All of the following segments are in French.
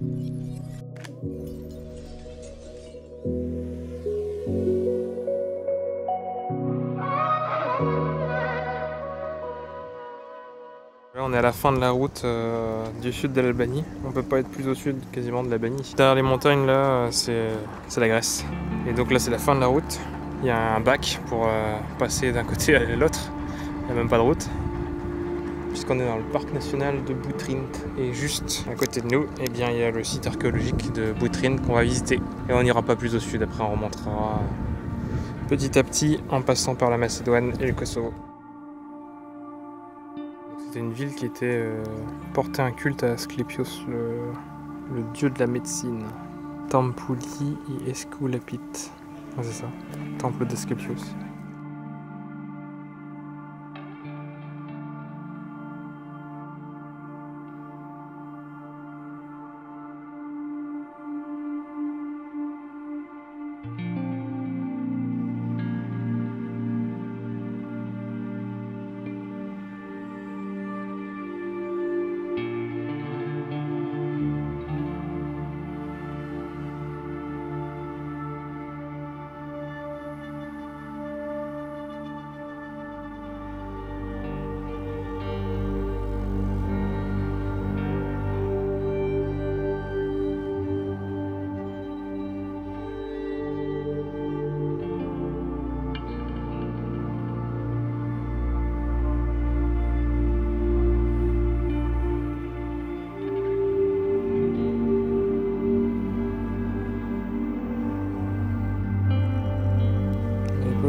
Là, on est à la fin de la route du sud de l'Albanie. On peut pas être plus au sud quasiment de l'Albanie. Derrière les montagnes là, c'est la Grèce. Et donc là c'est la fin de la route. Il y a un bac pour passer d'un côté à l'autre. Il n'y a même pas de route. Puisqu'on est dans le parc national de Butrint. Et juste à côté de nous, eh bien, il y a le site archéologique de Butrint qu'on va visiter. Et on n'ira pas plus au sud, après on remontera petit à petit en passant par la Macédoine et le Kosovo. C'était une ville qui était portait un culte à Asclépios, le dieu de la médecine. Tempuli et Esculapit. Ah, c'est ça, temple d'Asclépios.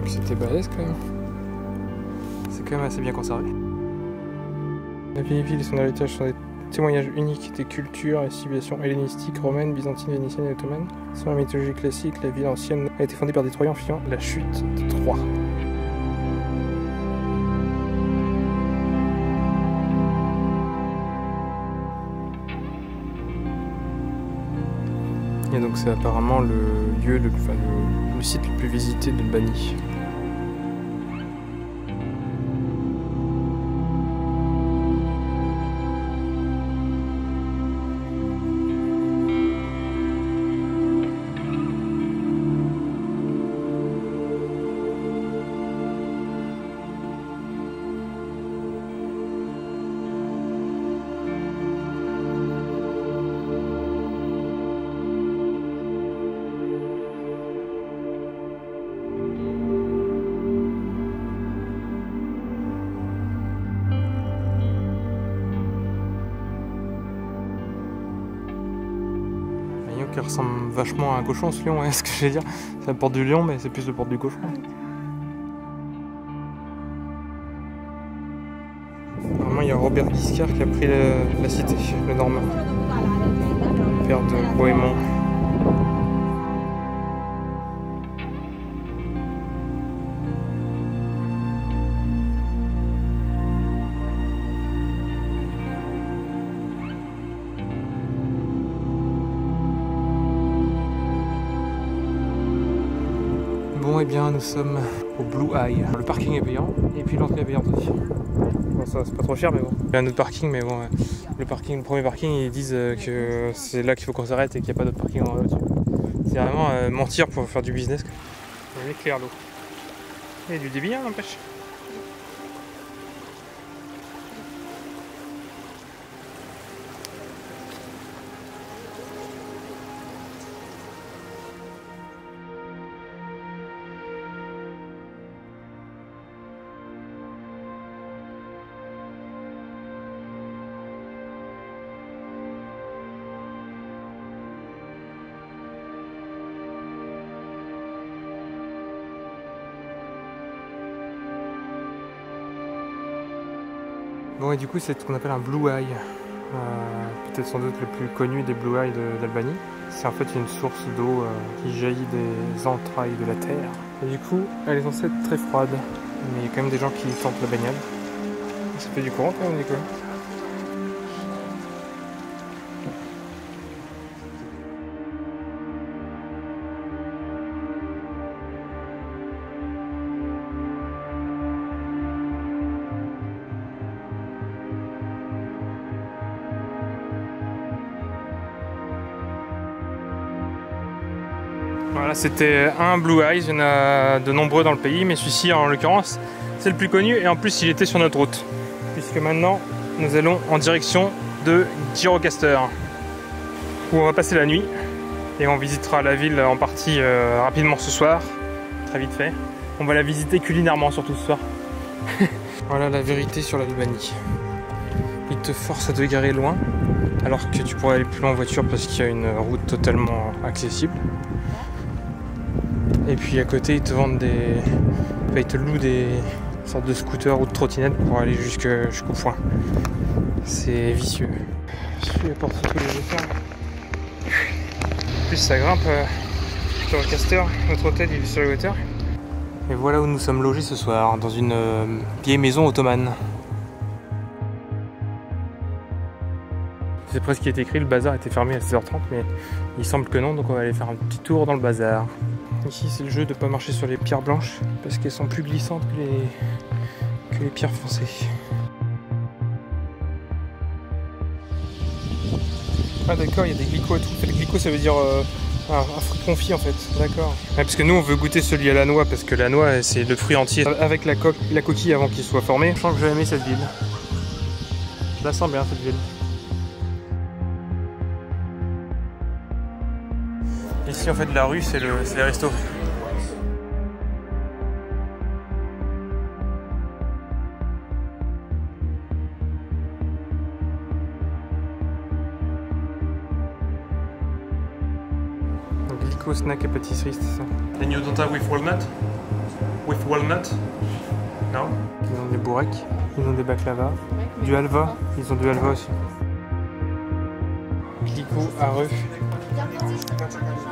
C'était balèze quand même. C'est quand même assez bien conservé. La vieille ville et son héritage sont des témoignages uniques des cultures et civilisations hellénistiques, romaines, byzantines, vénitiennes et ottomanes. Selon la mythologie classique, la ville ancienne a été fondée par des Troyens fiant la chute de Troie. Et donc c'est apparemment le lieu, le site le plus visité d'Albanie. Qui ressemble vachement à un cochon, ce lion, ouais, ce que j'allais dire. C'est la porte du lion, mais c'est plus la porte du cochon. Apparemment, il y a Robert Guiscard qui a pris la cité, le Normand. Père de Bohémond. Bon, et bien, nous sommes au Blue Eye. Le parking est payant, et puis l'entrée est payante aussi. Bon, ça, c'est pas trop cher, mais bon. Il y a un autre parking, mais bon, le premier parking, ils disent que c'est là qu'il faut qu'on s'arrête et qu'il n'y a pas d'autre parking en dessus. C'est vraiment mentir pour faire du business. Elle est claire l'eau. Il y a du débit, hein, n'empêche. Bon, et du coup, c'est ce qu'on appelle un Blue Eye. Peut-être sans doute le plus connu des Blue Eye d'Albanie. C'est en fait une source d'eau qui jaillit des entrailles de la terre. Et du coup, elle est censée être très froide. Mais il y a quand même des gens qui tentent la baignade. Ça fait du courant quand même, Nicolas. Voilà, c'était un Blue Eyes, il y en a de nombreux dans le pays, mais celui-ci en l'occurrence c'est le plus connu et en plus il était sur notre route. Puisque maintenant nous allons en direction de Gjirokastër où on va passer la nuit et on visitera la ville en partie rapidement ce soir, très vite fait. On va la visiter culinairement surtout ce soir. Voilà la vérité sur l'Albanie. Il te force à te garer loin alors que tu pourrais aller plus loin en voiture parce qu'il y a une route totalement accessible. Et puis à côté ils te vendent des... Enfin, ils te louent des sortes de scooters ou de trottinettes pour aller jusqu'au point. C'est vicieux. Je suis apporté tous les efforts. En plus ça grimpe sur le Gjirokastër, notre hôtel il est sur la hauteur. Et voilà où nous sommes logés ce soir, dans une vieille maison ottomane. C'est presque ce qui est écrit, le bazar était fermé à 16h30, mais il semble que non, donc on va aller faire un petit tour dans le bazar. Ici c'est le jeu de ne pas marcher sur les pierres blanches, parce qu'elles sont plus glissantes que les pierres foncées. Ah d'accord, il y a des glycos et tout. Les glycos ça veut dire un fruit confit en fait, d'accord. Ouais, parce que nous on veut goûter celui à la noix, parce que la noix c'est le fruit entier avec la coquille avant qu'il soit formé. Je sens que j'ai aimé cette ville. Je la sens bien cette ville. Ici en fait la rue c'est les restos. Donc Glico, snack et pâtisserie c'est ça. And you don't have with walnut? With walnut? No? Ils ont des bourrecs, ils ont des baklava, du halva, ils ont du halva aussi. Glico, Areux.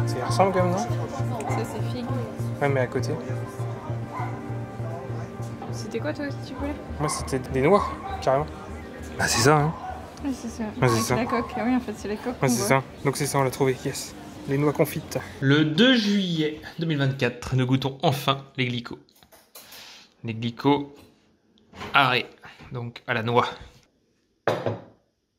Ça y ressemble quand même, non? Ça c'est figue. Ouais mais à côté. C'était quoi toi si tu voulais? Moi c'était des noix, carrément. Ah c'est ça hein? Oui c'est ça. Ouais, c'est Avec ça. la coque. Ah oui en fait c'est la coque. Ouais c'est ça. Donc c'est ça, on l'a trouvé, yes. Les noix confites. Le 2 juillet 2024, nous goûtons enfin les Glico. Les Glico arrêt, donc à la noix.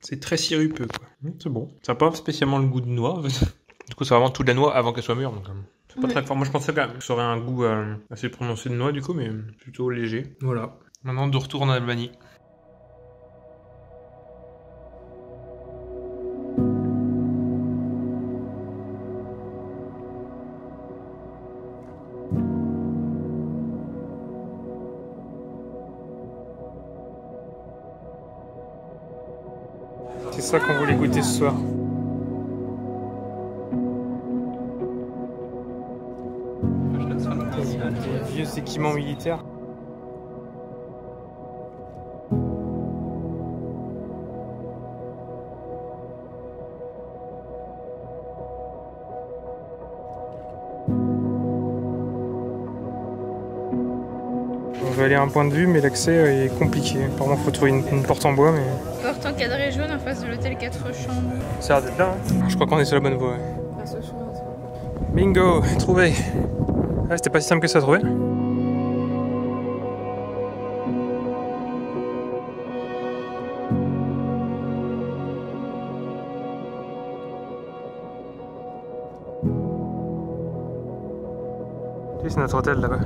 C'est très sirupeux quoi. C'est bon. Ça n'a pas spécialement le goût de noix en fait. Du coup c'est vraiment toute la noix avant qu'elle soit mûre. Donc c'est pas très fort. Moi je pensais quand même que ça aurait un goût assez prononcé de noix du coup, mais plutôt léger. Voilà. Maintenant de retour en Albanie. C'est ça qu'on voulait goûter ce soir. Des vieux équipements militaires. On va aller à un point de vue, mais l'accès est compliqué. Apparemment, il faut trouver une porte en bois, mais... Porte encadrée jaune en face de l'hôtel 4 chambres. Ça a l'air d'être là, hein. Je crois qu'on est sur la bonne voie. Ouais. Face au chemin. Bingo, trouvé. Ah, c'était pas si simple que ça à trouver. C'est notre hôtel là-bas.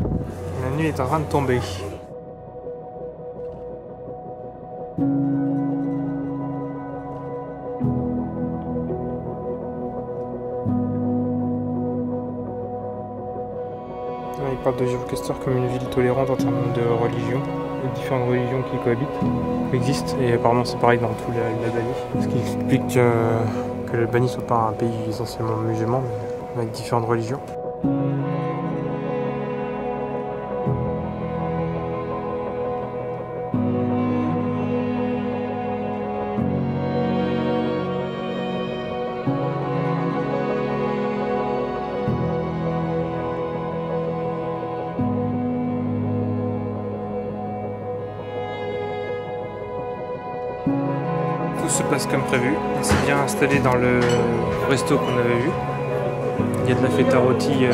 La nuit est en train de tomber. Il parle de Gjirokastër comme une ville tolérante en termes de religion. Il y a différentes religions qui coexistent et apparemment c'est pareil dans tout l'Albanie. Ce qui explique que l'Albanie ne soit pas un pays essentiellement musulman, mais avec différentes religions. Tout se passe comme prévu. On s'est bien installé dans le resto qu'on avait vu. Il y a de la feta rôti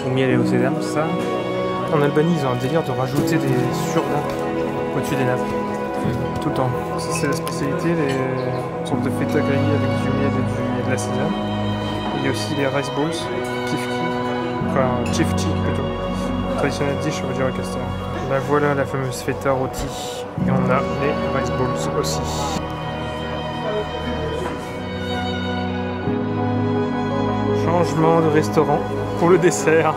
au miel et au sésame, c'est ça. En Albanie, ils ont un délire de rajouter des surnappes au-dessus des nappes. Tout le temps. Ça, c'est la spécialité, les sortes de feta grillées avec du miel et de la sésame. Il y a aussi les rice balls tifki, enfin tifti plutôt. Traditionnel dish, on va dire au Caster. Là voilà la fameuse feta rôti. Et on a les rice balls aussi. Changement de restaurant pour le dessert.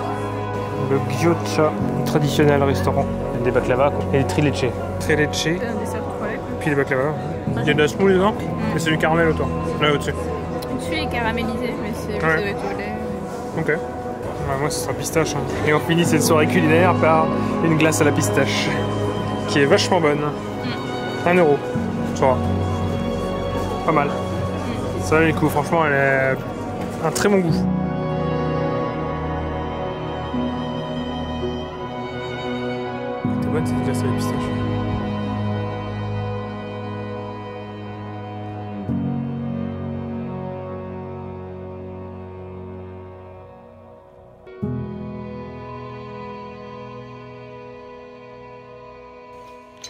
Le gyocha, traditionnel restaurant. Des baklava et des trileche. Trileche, C'est un dessert trop lait. puis les baklava. Il y a de la semoule dedans, mais c'est du caramel autour, là au-dessus. Celui est caramélisé, mais c'est Ouais. risotto au lait. Ok. Ouais, moi ce sera pistache. Hein. Et on finit cette soirée culinaire par une glace à la pistache. Qui est vachement bonne. 1 euro. Ça va. Pas mal. Ça valait le coup, franchement elle a un très bon goût. C'est bonne cette glace à la pistache.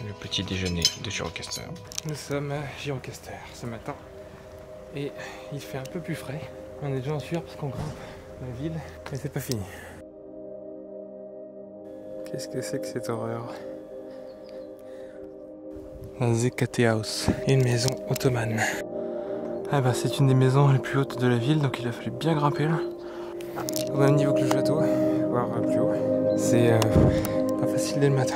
Le petit déjeuner de Girocaster. Nous sommes à Girocaster ce matin et il fait un peu plus frais. On est déjà en sueur parce qu'on grimpe la ville, mais c'est pas fini. Qu'est-ce que c'est que cette horreur? La Zekate House, une maison ottomane. Ah bah c'est une des maisons les plus hautes de la ville, donc il a fallu bien grimper là. Au même niveau que le château, voire plus haut. C'est pas facile dès le matin.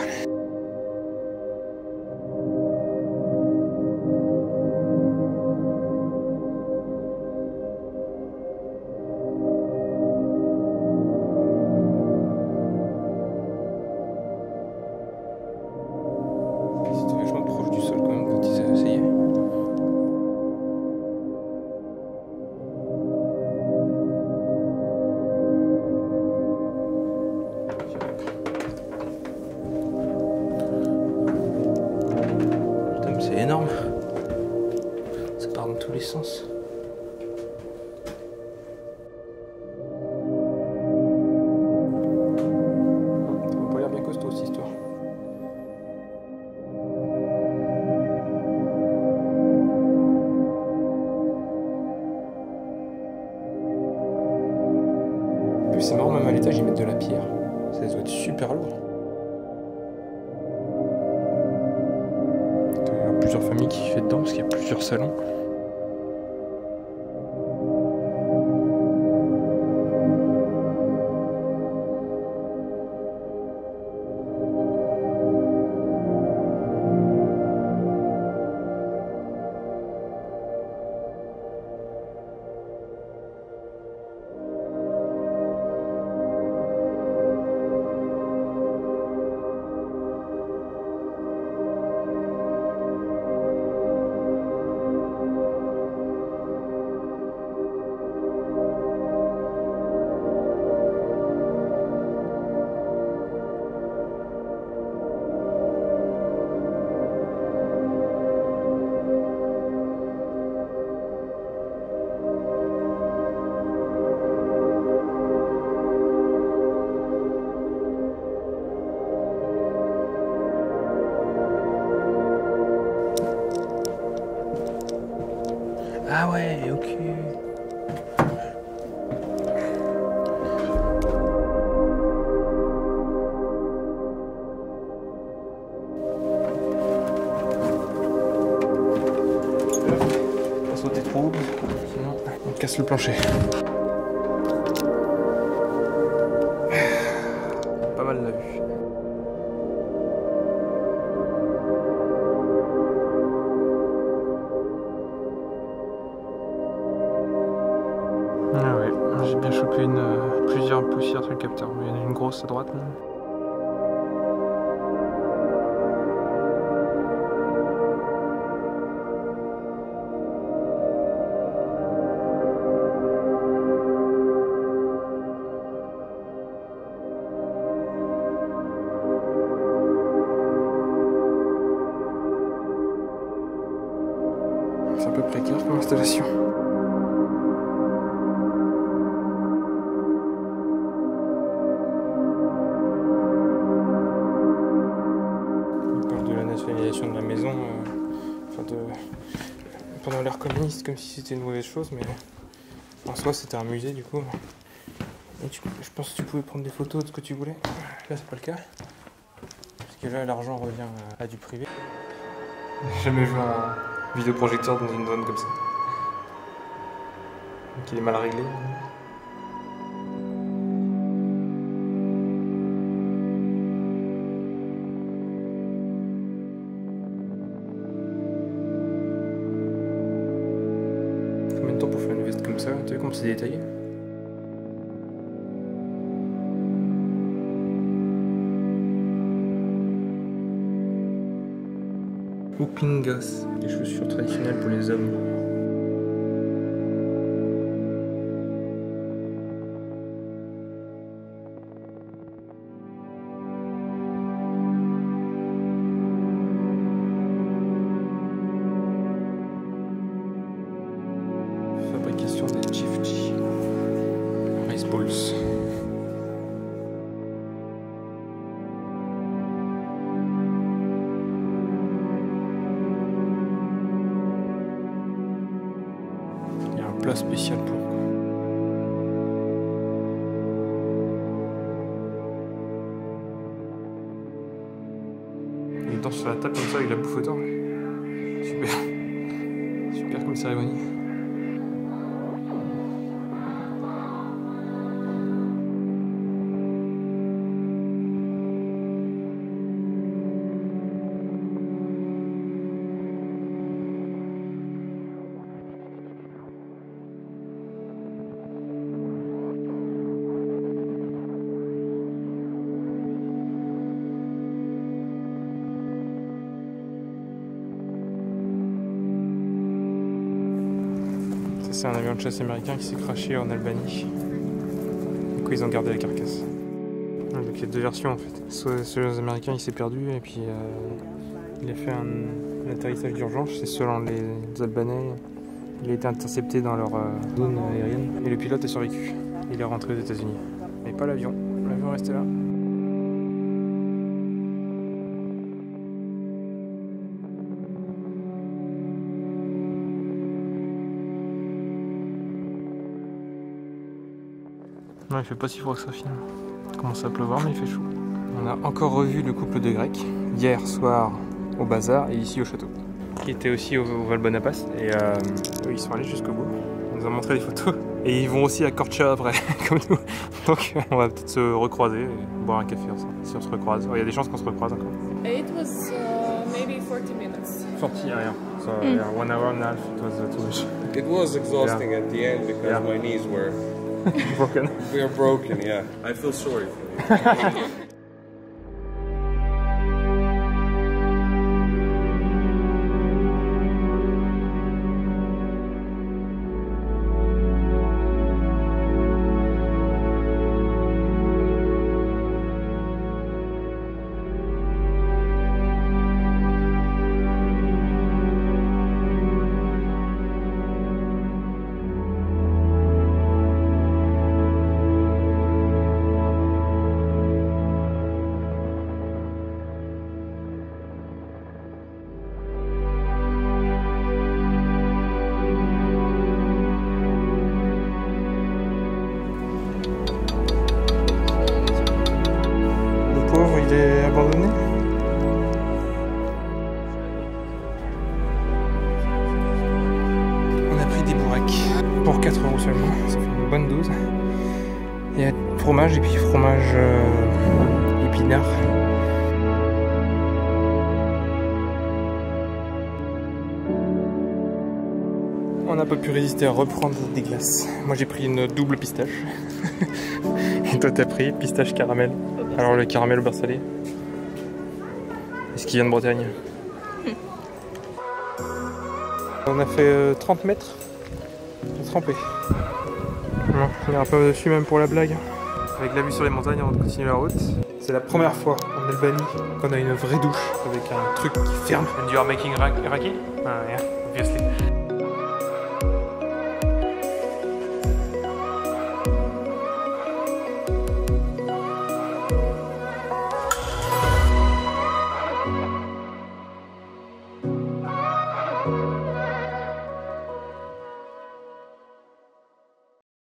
C'était vachement proche du sol quand même quand ils essayaient. Putain mais c'est énorme. Ça part dans tous les sens. Ça m'a pas l'air bien costaud cette histoire. En plus c'est marrant, même à l'étage ils mettent de la pierre. Ça doit être super lourd. Il y a plusieurs familles qui vivent dedans parce qu'il y a plusieurs salons. Ah ouais, ok. On va sauter trop haut, sinon on casse le plancher. Pas mal la vue. Ah ouais, j'ai bien chopé plusieurs poussières sur le capteur, mais il y en a une grosse à droite. Là. C'est un peu précaire comme installation. De la maison pendant l'ère communiste, comme si c'était une mauvaise chose, mais en soi c'était un musée du coup. Et je pense que tu pouvais prendre des photos de ce que tu voulais. Là, c'est pas le cas. Parce que là, l'argent revient à du privé. J'ai jamais vu un vidéoprojecteur dans une zone comme ça. Donc il est mal réglé. Combien de temps pour faire une veste comme ça? Tu vois comme c'est détaillé? Upingas, les chaussures traditionnelles pour les hommes. Fabrication des Chifchi. Rice balls. Plat spécial pour. Il danse sur la table comme ça avec la bouffe autour. Super. Super comme cérémonie. C'est un avion de chasse américain qui s'est crashé en Albanie. Du coup, ils ont gardé la carcasse. Donc il y a deux versions en fait. Soit celui des Américains il s'est perdu et puis il a fait un atterrissage d'urgence. C'est selon les Albanais. Il a été intercepté dans leur zone aérienne et le pilote a survécu. Il est rentré aux États-Unis. Mais pas l'avion. L'avion est resté là. Non, il fait pas si froid que ça finalement. Il commence à pleuvoir mais il fait chaud. On a encore revu le couple de Grecs hier soir au bazar et ici au château. Qui était aussi au Val Bonaparte et eux ils sont allés jusqu'au bout. Ils nous ont montré des photos et ils vont aussi à Korcha après comme nous. Donc on va peut-être se recroiser et boire un café ensemble si on se recroise. Il y a des chances qu'on se recroise encore. It was maybe 40 minutes. 40, yeah. So yeah, 1 hour and a half it was too much. It was exhausting at the end because my knees were Broken. we are broken, yeah. I feel sorry for you. Il est abandonné. On a pris des bourrecs pour 4 € seulement, ça fait une bonne dose. Il y a fromage et puis fromage épinard. On n'a pas pu résister à reprendre des glaces. Moi j'ai pris une double pistache. Et toi t'as pris pistache caramel. Alors le caramel au beurre salé. Est-ce qu'il vient de Bretagne? On a fait 30 mètres. J'ai trempé. Bon, on est un peu dessus même pour la blague. Avec la vue sur les montagnes, on va continuer la route. C'est la première fois en Albanie qu'on a une vraie douche avec un truc qui ferme. And you are making raki? Ah, yeah, obviously.